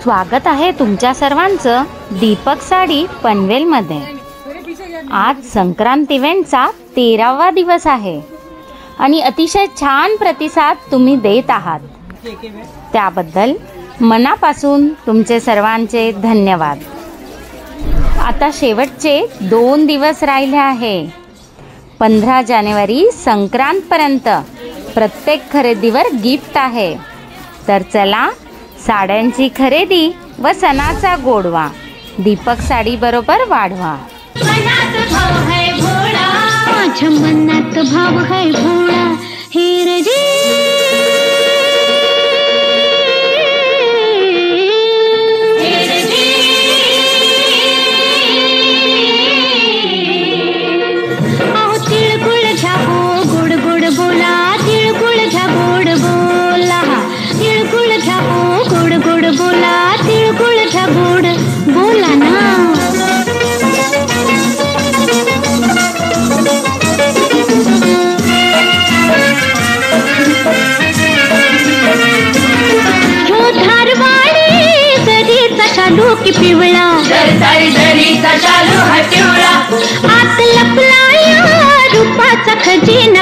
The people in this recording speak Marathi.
स्वागत आहे तुमच्या सर्वांचं दीपक साडी पनवेलमध्ये। आज संक्रांत इव्हेंटचा 13वा दिवस आहे आणि अतिशय छान प्रतिसाद तुम्ही देत आहात, त्याबद्दल मनापासून तुमचे सर्वांचे धन्यवाद। आता शेवटचे 2 दिवस राहिले आहे। 15 जानेवारी संक्रांतपर्यंत प्रत्येक खरेदीवर गिफ्ट आहे। तर चला, साड्यांची खरेदी व सणाचा गोडवा दीपक साडी बरोबर वाढवा। मनात भाव है भोळा, माझ्या मनात भाव है भोळा, हे रे अहो तिळगुळ घ्या हो गोड गोड बोला, तिळगुळ घ्या गोड बोला, तिळगुळ घ्या हो गोड गोड बोला, तिळगुळ घ्या गोड बोला ना। चालू की पिवळा दरीचा चालू हा पिवळा, आत लपलाया रूपाचा खजिना।